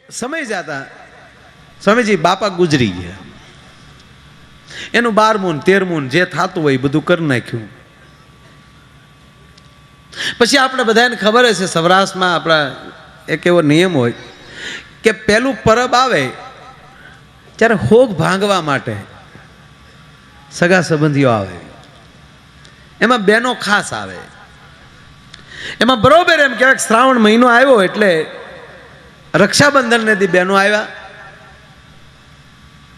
સમય જતા સ્વામીજી બાપા ગુજરી ગયા. એનું 12મું 13મું જે થતું હોય એ બધું કરી નાખ્યું. પછી આપણે બધાને ખબર હશે, સૌરાષ્ટ્રમાં આપણા એક એવો નિયમ હોય કે પેલું પરબ આવે ત્યારે હોગ ભાંગવા માટે સગા સંબંધીઓ આવે. એમાં બહેનો ખાસ આવે. એમાં બરોબર એમ કહેવાય શ્રાવણ મહિનો આવ્યો એટલે રક્ષાબંધનને દી બહેનો આવ્યા,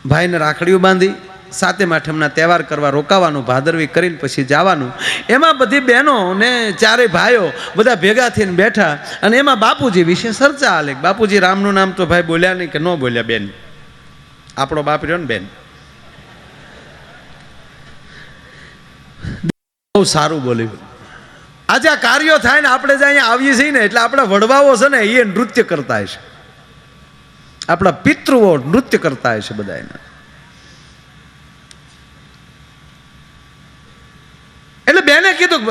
ભાઈને રાખડીઓ બાંધી, સાતમ આઠમના તહેવાર કરવા રોકાવાનું, ભાદરવી કરીને પછી જવાનું. એમાં બધી બહેનો ને ચારે ભાઈઓ બધા ભેગા થઈને બેઠા અને એમાં બાપુજી વિશે ચર્ચા હાલે. બાપુજી રામનું નામ તો ભાઈ બોલ્યા નહીં કે ન બોલ્યા? બેન, આપણો બાપ રહ્યો ને બેન, બહુ સારું બોલ્યું. આજે આ કાર્યો થાય ને આપણે જે અહીંયા આવીએ છીએ ને એટલે આપણા વડવાઓ છે ને એ નૃત્ય કરતા હશે, આપણા પિતૃઓ નૃત્ય કરતા હશે બધા એના. એટલે બેને કીધું,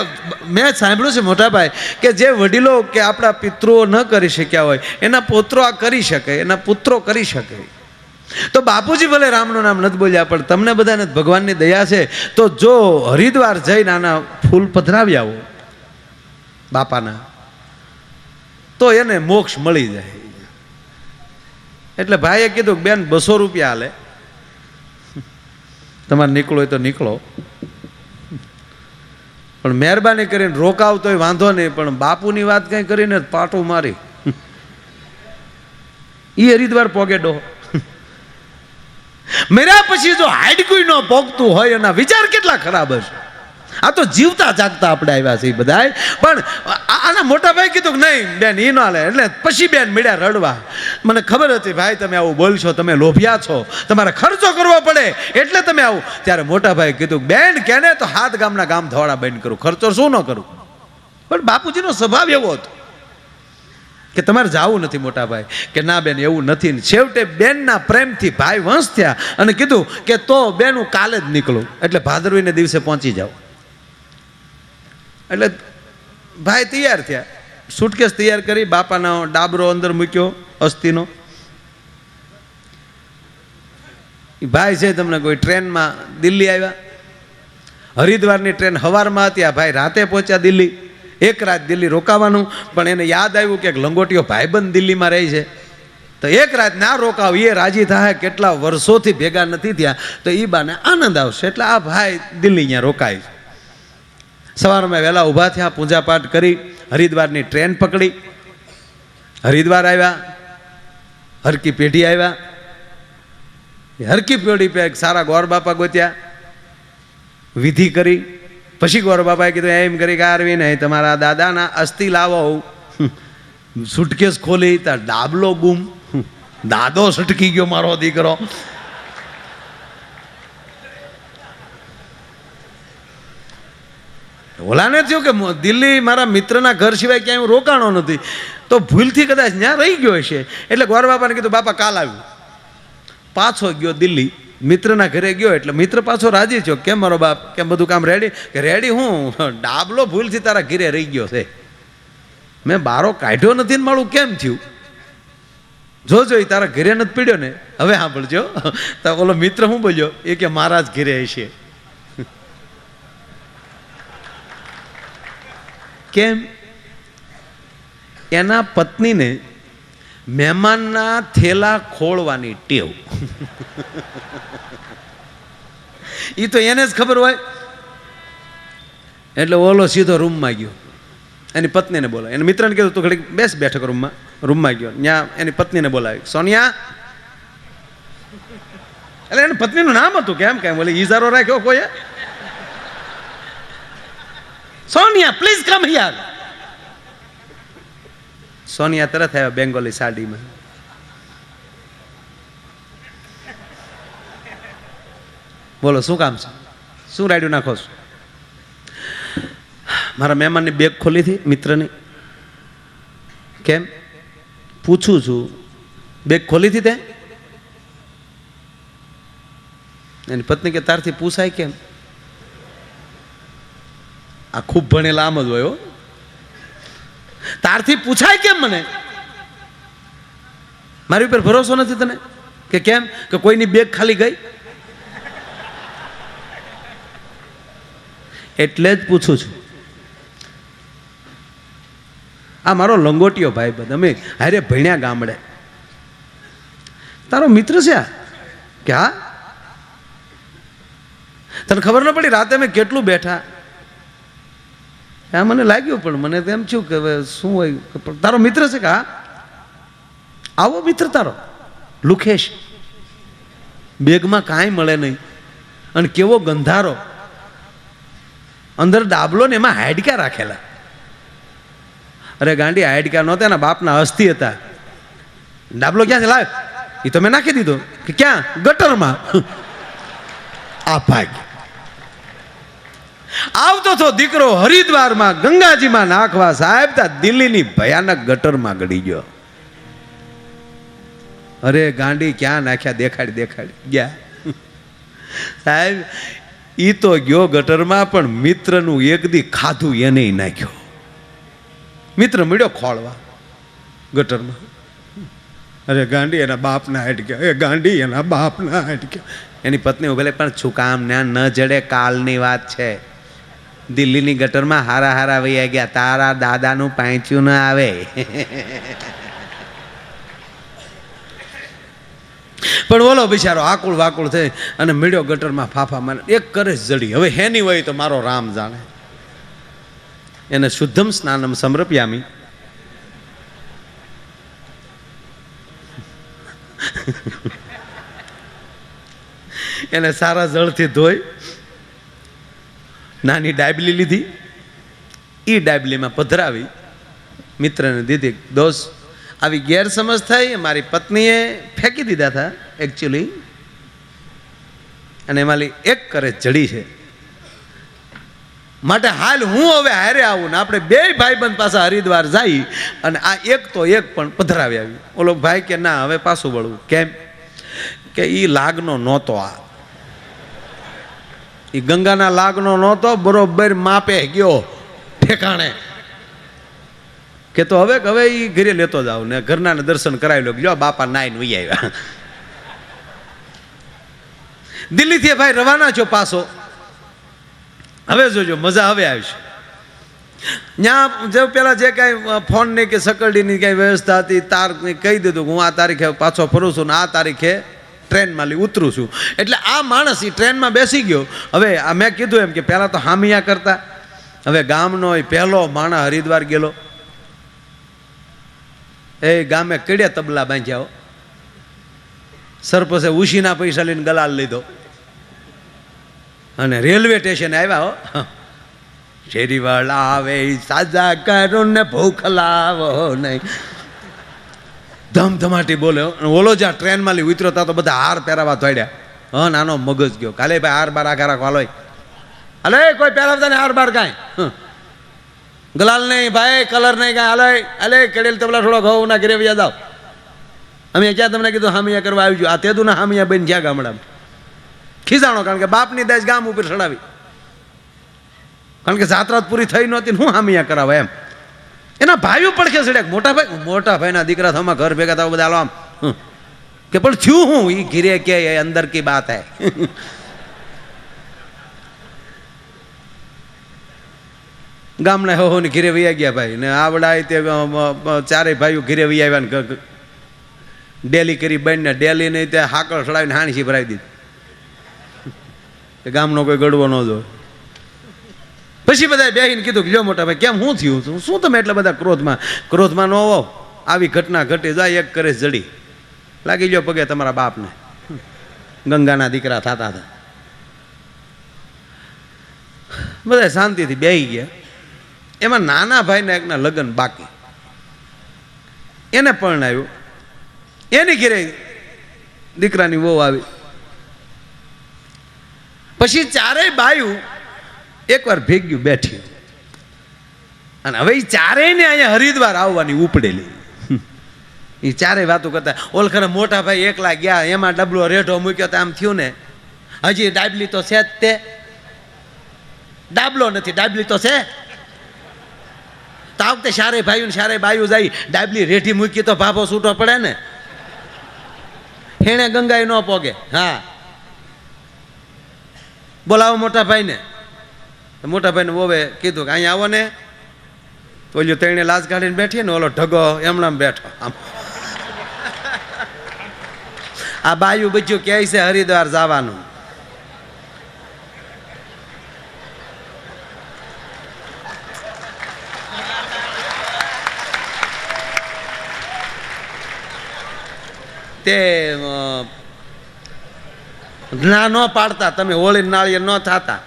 મેં સાંભળ્યું છે મોટા ભાઈ કે જે વડીલો કે આપણા પિતૃઓ ન કરી શક્યા હોય એના પુત્રો આ કરી શકે, એના પુત્રો કરી શકે. તો બાપુજી ભલે રામનું નામ નથી બોલ્યા પણ તમને બધાને ભગવાનની દયા છે તો જો હરિદ્વાર જઈને આના ફૂલ પધરાવી આવો બાપાના તો એને મોક્ષ મળી જાય. એટલે ભાઈએ કીધું બેન 200 રૂપિયા હાલે, તમારે નીકળો હોય તો નીકળો, પણ મહેરબાની કરીને રોકાવતોય વાંધો નહીં, પણ બાપુની વાત કંઈ કરીને પાટું મારી એ હરિદ્વાર પોગે ડો. મેરા પછી જો હાડકું ન પોગતું હોય એના વિચાર કેટલા ખરાબ હશે. આ તો જીવતા જાગતા આપણે આવ્યા છે બધા. પણ આના મોટા ભાઈ કીધું કે નહીં બેન એ ન હાલે. એટલે પછી બેન મળ્યા રડવા. મને ખબર હતી ભાઈ તમે આવું બોલશો, તમે લોભિયા છો, તમારે ખર્ચો કરવો પડે એટલે તમે આવું. ત્યારે મોટા ભાઈ કીધું બેન કેને તો 7 ગામના ગામ ધોળા બંધ કરું, ખર્ચો શું ન કરું. પણ બાપુજીનો સ્વભાવ એવો હતો કે તમારે જવું નથી મોટા ભાઈ. કે ના બેન એવું નથી. છેવટે બેનના પ્રેમથી ભાઈ વંશ થયા અને કીધું કે તો બેન હું કાલે જ નીકળું, એટલે ભાદરવીને દિવસે પહોંચી જાઉં. એટલે ભાઈ તૈયાર થયા, સુટકેસ તૈયાર કરી, બાપાનો ડાબરો અંદર મૂક્યો અસ્થિનો. ભાઈ છે તમને કોઈ ટ્રેનમાં દિલ્હી આવ્યા, હરિદ્વારની ટ્રેન સવારમાં હતી, આ ભાઈ રાતે પહોંચ્યા દિલ્હી. 1 રાત દિલ્હી રોકાવાનું, પણ એને યાદ આવ્યું કે લંગોટીઓ ભાઈબંધ દિલ્હીમાં રહી છે તો 1 રાત ના રોકાવ, એ રાજી થાય, કેટલા વર્ષોથી ભેગા નથી થયા તો એ બાને આનંદ આવશે. એટલે આ ભાઈ દિલ્હી અહીંયા રોકાય. સવારમાં વહેલા ઊભા થયા, પૂજાપાઠ કરી, હરિદ્વારની ટ્રેન પકડી, હરિદ્વાર આવ્યા, હરકી પેઢી આવ્યા. હરકી પેઢી પે સારા ગોર બાપા ગોત્યા, વિધિ કરી. પછી ગોર બાપાએ કીધું એમ કરી કે આરવી નહીં, તમારા દાદાના અસ્થિ લાવો. સુટકેસ ખોલી તો ડાબલો ગુમ, દાદો સટકી ગયો મારો દીકરો. ઓલાને થયું કે દિલ્હી મારા મિત્રના ઘર સિવાય ક્યાંય હું રોકાણો નથી, તો ભૂલથી કદાચ ત્યાં રહી ગયો હશે. એટલે ગોર બાપાને કીધું બાપા કાલ આવ્યું. પાછો ગયો દિલ્હી, મિત્રના ઘરે ગયો. એટલે મિત્ર પાછો રાજી થયો, કેમ મારો બાપ, કેમ બધું કામ રેડી? કે રેડી હું, ડાબલો ભૂલથી તારા ઘરે રહી ગયો છે, મેં બારો કાઢ્યો નથી ને મારું કેમ થયું? જોજો એ તારા ઘરે નથી પીડ્યો ને. હવે સાંભળજો તો ઓલો મિત્ર હું બોલ્યો, એ કે મારા જ ઘરે હશે. કેમ? એના પત્નીને મહેમાનના થેલા ખોળવાની ટેવ. એ તો એને જ ખબર હોય. એટલે ઓલો સીધો રૂમમાં ગયો, એની પત્નીને બોલાવી. એને મિત્રને કીધું તું ઘડીક બેસ બેઠક રૂમમાં ગયો. ત્યાં એની પત્નીને બોલાવી, સોનિયા. એટલે એની પત્નીનું નામ હતું કેમ કેમ બોલે ઈજારો રાખ્યો કોઈ, Sonia please come here. Sonia તરત આવ્યા બેંગોલી સાડીમાં. બોલો શું કામ છે, શું રાડ્યું નાખો છો? મારા મહેમાનની બેગ ખોલી હતી મિત્રની. કેમ પૂછું છું, બેગ ખોલી હતી તે? એની પત્ની કે તારથી પૂછાય કેમ? આ ખૂબ ભણેલા આમ જ હોય. તારથી પૂછાય કેમ મને? મારી ઉપર ભરોસો નથી તને? કે કેમ? કે કોઈની બેગ ખાલી ગઈ? એટલે જ પૂછું છું. આ મારો લંગોટિયો ભાઈ બંધ, અમે હારે ભણ્યા ગામડે. તારો મિત્ર છે આ? કે હા. તને ખબર ન પડી રાતે મેં કેટલું બેઠા? હા મને લાગ્યું, પણ મને તો એમ થયું કે હવે શું હોય. તારો મિત્ર છે કે હા? આવો મિત્ર તારો લુખેશ, બેગમાં કાંઈ મળે નહીં, અને કેવો ગંધારો, અંદર ડાબલો ને એમાં હાડકા રાખેલા. અરે ગાંડી, હાડકા નહોતા, એના બાપના અસ્થિ હતા. ડાબલો ક્યાંથી લાવ? એ તો મેં નાખી દીધો. કે ક્યાં? ગટરમાં. આ ભાગ આવતો તો દીકરો હરિદ્વારમાં ગંગાજીમાં નાખવા, સાહેબ તા દિલ્હીની ભયાનક ગટરમાં ગળી ગયો. અરે ગાંડી, ક્યાં નાખ્યા? દેખાડી ગયા. સાહેબ ઈ તો ગયો ગટરમાં, પણ મિત્રનું એક દી ખાધું એને નાખ્યો. મિત્ર મળ્યો ખોળવા ગટરમાં. અરે ગાંડી, એના બાપના હાડક્યા. એ ગાંડી, એના બાપના હાડક્યા. એની પત્ની ઉભેલે, પણ છું કામ ન જડે, કાલની વાત છે. દિલ્હીની ગટરમાં હારા હારા વૈયા ગયા, તારા દાદાનું પાંચ્યું ન આવે. પણ બોલો બિચારો આકુળ વાકુળ થઈ અને મળ્યો ગટરમાં ફાફા મારે. એક કરે જડી. હવે હેની હોય તો મારો રામ જાણે. એને શુદ્ધમ સ્નાનમ સમર્પયામી. એને સારા જળથી ધોઈ નાની ડાબલી લીધી. એ ડાબલીમાં પધરાવી મિત્રને દીધી. દોસ્ત, આવી ગેરસમજ થઈ, મારી પત્નીએ ફેંકી દીધા હતા એકચ્યુઅલી, અને એમાંથી એક કરે જડી છે. માટે હાલ હું હવે હારે આવું ને આપણે બે ભાઈબંધ પાછા હરિદ્વાર જઈ અને આ એક તો એક પણ પધરાવી આવી. ઓલો ભાઈ કે ના, હવે પાછું વળવું. કેમ? કે ઈ લાગનો નહોતો. આ ઈ ગંગાના લાગનો નહોતો, બરોબર માપે ગયો ઠેકાણે. કે તો હવે ઈ ઘરે લેતો જાવ ને ઘરનાને દર્શન કરાવી લો. લ્યો બાપા નાઈને વહી આવ્યા. દિલ્હીથી ભાઈ રવાના છો પાછો. હવે જોજો મજા હવે આવશે. ત્યાં જો પેલા જે કાંઈ ફોનની કે સકરડીની કાંઈ વ્યવસ્થા હતી, તારની કહી દીધું કે હું આ તારીખે પાછો ફરું છું ને આ તારીખે ટ્રેનમાં ઉતરું છું. એટલે આ માણસ એ ટ્રેનમાં બેસી ગયો. હવે આ મેં કીધું એમ કે પહેલાં તો હામિયા કરતા, હવે ગામનો એ પહેલો માણસ હરિદ્વાર ગયેલો. એ ગામે કડ્યા તબલા બાંધ્યા. સરપંચે ઉશીના પૈસા લઈને ગલાલ લીધો અને રેલવે સ્ટેશન આવ્યા. હો, શેરીવાળા આવે સાજા કરો ને ભૂખ લાવો નહીં, ધમધમાટી બોલે. ઓલો જ્યાં ટ્રેનમાં લઈ ઉતર્યો તા તો બધા હાર પહેરાવા દોડ્યા. હા, નાનો મગજ ગયો. કાલે ભાઈ હાર બાર આખા રાખવા લોય. અલે કોઈ પહેરાવતા ને હાર બાર કાંઈ ગલાલ નહીં ભાઈ, કલર નહીં કાંઈ. હાલે અલે કડેલ તબલા થોડો ઘઉં ના ઘરે વ્યાજ આવ. અમે ક્યાં તમને કીધું હામિયા કરવા આવી ગયું? આ તેદું ના હામિયા બની જ્યાં ગામડામાં ખીજાણો, કારણ કે બાપની દાજ ગામ ઉપર ચડાવી, કારણ કે જાત્રા પૂરી થઈ નહોતી. હું હામિયા કરાવે એમ. એના ભાઈઓ પડખે ચડ્યા. મોટા ભાઈના દીકરા થવામાં ઘર ભેગા થવા બધા આમ કે પણ થયું હું એ ઘીરે કે અંદર કી બાત હે. ગામના હો ને ઘીરે વૈયા ગયા ભાઈ ને આવડા તે ચારેય ભાઈઓ ઘીરે વૈયા આવ્યા ને ડેલી કરી બનને ડેલી નહીં ત્યાં હાકળ ચડાવીને હાણસી ભરાવી દીધી. ગામનો કોઈ ગડવો ન જો. પછી બધા બેહીને કીધું કે લ્યો મોટા ભાઈ કેમ શું થયું? શું તમે એટલા બધા ક્રોધમાં ન હોવો? આવી ઘટના ઘટી જાય. એક કરે જડી લાગી ગયો પગે તમારા બાપને. ગંગાના દીકરા થતા હતા. બધા શાંતિથી બેહી ગયા. એમાં નાના ભાઈના એકના લગ્ન બાકી. એને પરણાવ્યો. એની ઘેરે દીકરાની વહુ આવી. પછી ચારેય બાયું એકવાર ભેગ્યું બેઠી અને હવે એ ચારેય ને અહીંયા હરિદ્વાર આવવાની ઉપડેલી. એ ચારેય વાતો કરતા. ઓલખરે મોટા ભાઈ એકલા ગયા, એમાં ડબલો રેઢો મૂક્યો તો આમ થયું ને, હજી ડાબલી તો છે જ. તે ડાબલો નથી, ડાબલી તો છે. તો આ વખતે સારે ભાઈઓ ને સારે બાયું જાય, ડાબલી રેઢી મૂકી તો ભાભો છૂટો પડે ને. હેણે ગંગાએ ન પોગે. હા, બોલાવો મોટા ભાઈને. મોટા ભાઈને વોવે કીધું કે અહીંયા આવો ને. તો ઓલું તેણે લાજ કાઢીને બેઠી ને, ઓલો ઢગો એમણામ બેઠો. આમ આ બાયું બચ્યું કહે છે હરિદ્વાર જવાનું. તે ના ન પાડતા, તમે હોળી નાળિયેર ન થતા.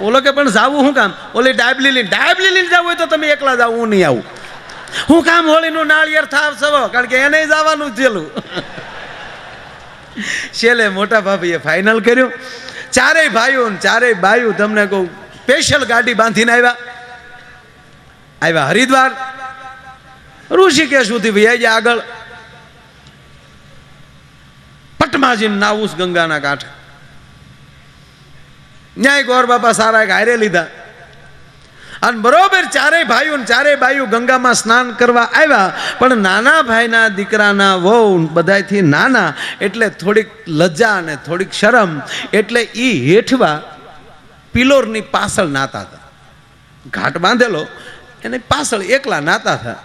ઓલો કે પણ જાવું શું કામ? ઓલી ડાબલી લઈને જવું હોય તો તમે એકલા જાવ, હું નહીં આવું. હું કામ હોળીનું નાળિયેર થાવ સવો? કારણ કે એને જવાનું છેલું. છેલ્લે મોટા ભાભીએ ફાઇનલ કર્યું. ચારેય ભાઈઓ ચારેય બાયું તમને કહું સ્પેશિયલ ગાડી બાંધીને આવ્યા હરિદ્વાર. ઋષિકેશ સુધી વહી ગયા આગળ. પટમાજીને નાવું ગંગાના કાંઠે. ન્યાય ગોર બાપા સારા એક હારે લીધા. અને બરોબર ચારેય ભાઈઓ ચારેય બાયું ગંગામાં સ્નાન કરવા આવ્યા. પણ નાના ભાઈના દીકરાના વહુ બધાથી નાના, એટલે થોડીક લજ્જા અને થોડીક શરમ, એટલે એ હેઠવા પિલોરની પાછળ નાતા હતા. ઘાટ બાંધેલો એને પાછળ એકલા નાતા હતા.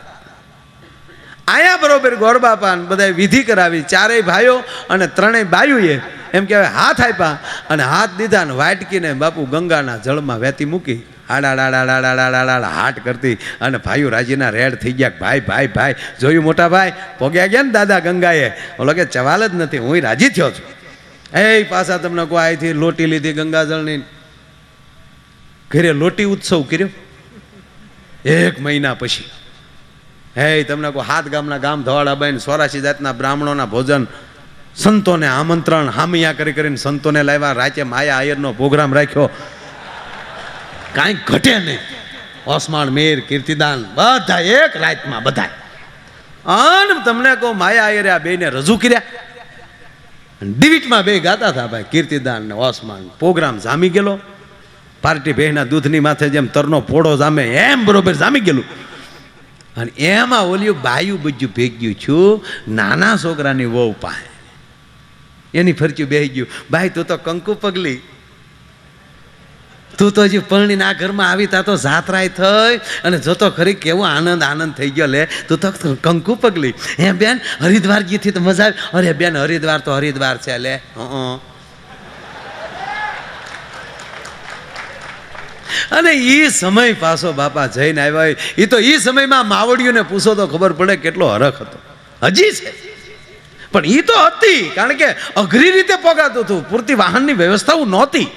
આયા બરોબર ગોરબાપા બધા વિધિ કરાવી. ચારેય ભાઈઓ અને ત્રણેય બાયુએ એમ કહેવાય હાથ આપ્યા અને હાથ દીધા ને વાટકીને બાપુ ગંગાના જળમાં વહેતી મૂકી. આડા હાટ કરતી અને ભાઈઓ રાજીના રેડ થઈ ગયા. ભાઈ ભાઈ ભાઈ જોયું મોટા ભાઈ પોગ્યા ગયા ને દાદા ગંગાએ? ઓલો કે ચવાલ જ નથી, હું રાજી થયો છું. એ પાછા તમને કોઈ અહીંથી લોટી લીધી ગંગાજળની. ઘરે લોટી ઉત્સવ કર્યો 1 મહિના પછી. હે તમને કોઈ 7 ગામના ગામ ધવાડા બાઈને 84 જાતના બ્રાહ્મણોના ભોજન, સંતોને આમંત્રણ, હામિયા કરીને સંતોને લાવ્યા. રાતે માયા આયરનો પ્રોગ્રામ રાખ્યો. કાંઈ ઘટે નહીં. ઓસમાણ મીર, કીર્તિદાન બધા એક રાતમાં બધા. અને તમને કહું માયા આયરે આ બેને રજૂ કર્યા. ડિવિટમાં બે ગાતા હતા ભાઈ, કીર્તિદાન ને ઓસમાણ. પ્રોગ્રામ જામી ગયેલો. પાર્ટી બહેના દૂધની માથે જેમ તરનો પોળો જામે એમ બરોબર જામી ગયેલું. અને એમાં ઓલિયું બાયું બધું ભેગ્યું છું નાના છોકરાની વહુ પાસે. એની ફરચ્યું બેહી ગયું. ભાઈ તું તો કંકુ પગલી, તું તો હજી પરણીને આ ઘરમાં આવી તા તો જાત્રાય થઈ અને જોતો ખરી કેવો આનંદ થઈ ગયો. લે તું તો કંકુ પગલી. હે બેન હરિદ્વાર ગીથી તો મજા આવી? અરે બેન હરિદ્વાર તો હરિદ્વાર છે. લે અને એ સમય પાછો બાપા જઈને આવ્યા. એ તો એ સમયમાં માવડીઓને પૂછો તો ખબર પડે કેટલો હરખ હતો. હજી છે પણ એ તો હતી, કારણ કે અઘરી રીતે પોગાતું હતું. પૂરતી વાહનની વ્યવસ્થાઓ નહોતી.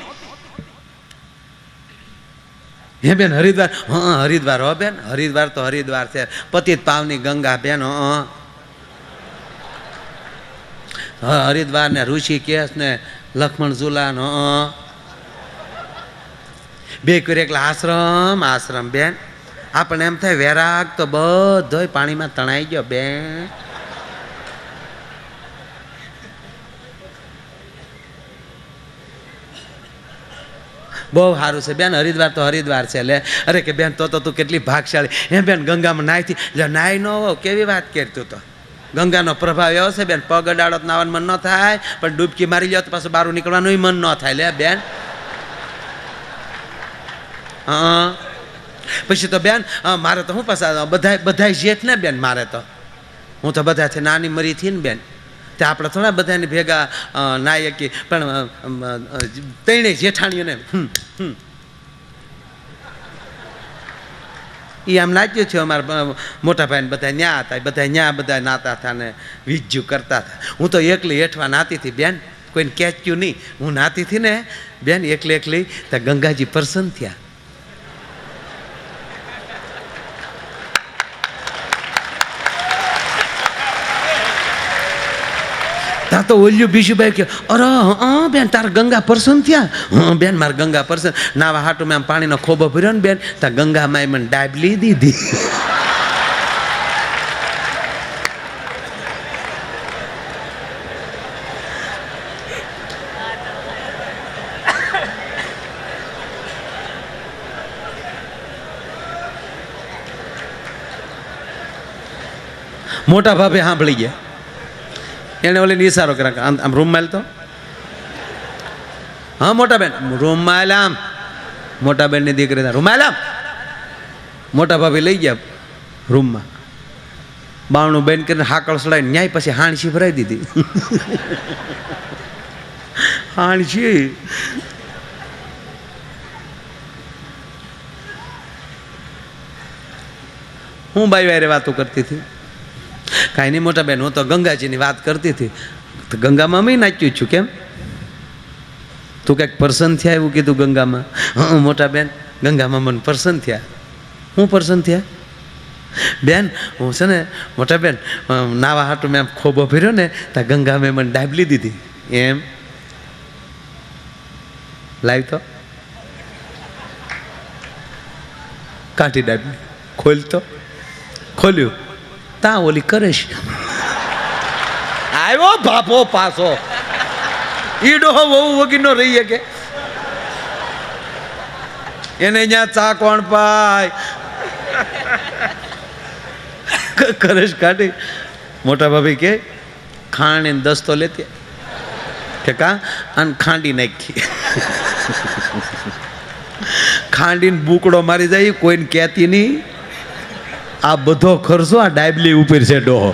હે બેન હરિદ્વાર? હા હરિદ્વાર. હો બેન હરિદ્વાર તો હરિદ્વાર છે. પતિત પાવની ગંગા બેન. હરિદ્વાર ને ઋષિકેશ ને લક્ષ્મણ ઝુલા નો બે કરી એકલા આશ્રમ બેન. આપણને એમ થાય વૈરાગ તો બધો પાણીમાં તણાઈ ગયો બેન. બહુ સારું છે બેન હરિદ્વાર તો હરિદ્વાર છે. લે અરે કે બેન તો તું કેટલી ભાગશાળી. હે બેન ગંગામાં નાહીથી નાહી ન હો કેવી વાત કરતું. તો ગંગાનો પ્રભાવ એવો છે બેન, પગ અડાડો નાવાનું મન ન થાય, પણ ડૂબકી મારી લો તો પાછું બહાર નીકળવાનું મન ન થાય. લે બેન પછી તો બેન મારે તો શું પાછા બધા જેઠ ને બેન. મારે તો હું તો બધાથી નાની મરી થી ને બેન. તે આપણે થોડા બધાને ભેગા નાયકી, પણ ત્રણેય જેઠાણીઓને એ આમ લાગ્યું છે. અમારા મોટા ભાઈને બધા ન્યા હતા, બધા નાતા હતા ને વીજ્જુ કરતા હતા. હું તો એકલી હેઠવા નાતી હતી બેન, કોઈને કેચ્યું નહીં. હું નાતી હતી ને બેન એકલી તો ગંગાજી પ્રસન્ન થયા. ત્યાં તો ઓલ્યું બીજું ભાઈ કે અરે બેન તારા ગંગા પ્રસન્ન થયા? બેન મારા ગંગા પ્રસન્ન. નાવા હાટું મેં આમ પાણીનો ખોબો ભર્યો ને બેન, ત્યાં ગંગામાં મને ડાબલી દીધી. મોટા ભાભે સાંભળી ગયા. એણે ઓલીને ઈશારો કર્યા, આમ રૂમાલ તો. હા મોટા બેન, રૂમાલ આમ. મોટા બેનની દીકરી રૂમાલ આમ. મોટા ભાભી લઈ ગયા રૂમમાં, બાવણું બેન કરીને હાકળ સડાઈને ન્યાય પછી હાણસી ભરાઈ દીધી. હાણસી હું બાઈ વારે વાતો કરતી હતી. કાંઈ નહીં મોટા બેન, હું તો ગંગાજીની વાત કરતી હતી. તો ગંગામાં મેં નાચ્યું છું. કેમ તું કંઈક પ્રસન્ન થયા એવું કીધું ગંગામાં? હા મોટા બેન, ગંગામાં મને પ્રસન્ન થયા. હું પ્રસન્ન થયા બેન? હું છે ને મોટા બેન નાવા હાટું મેં ખોબો ભર્યો ને ત્યાં ગંગા મેં મને ડાબલી દીધી. એમ લાવી તો કાઢી ડાબલી, ખોલતો ખોલ્યું ત્યાં ઓલી કરે છે. આવ્યો બાપો પાછો. ઈડો બહુ વગીનો રહી કે એને ત્યાં ચા કોણ પાય. કરેશ કાઢી. મોટા ભાભી કે ખાંડ દસ્તો લેતી કે કા અને ખાંડી નાખી. ખાંડીને બુકડો મારી જાય, કોઈને કહેતી નહીં. આ બધો ખર્ચો આ ડાબલી ઉપર છે ડોહો.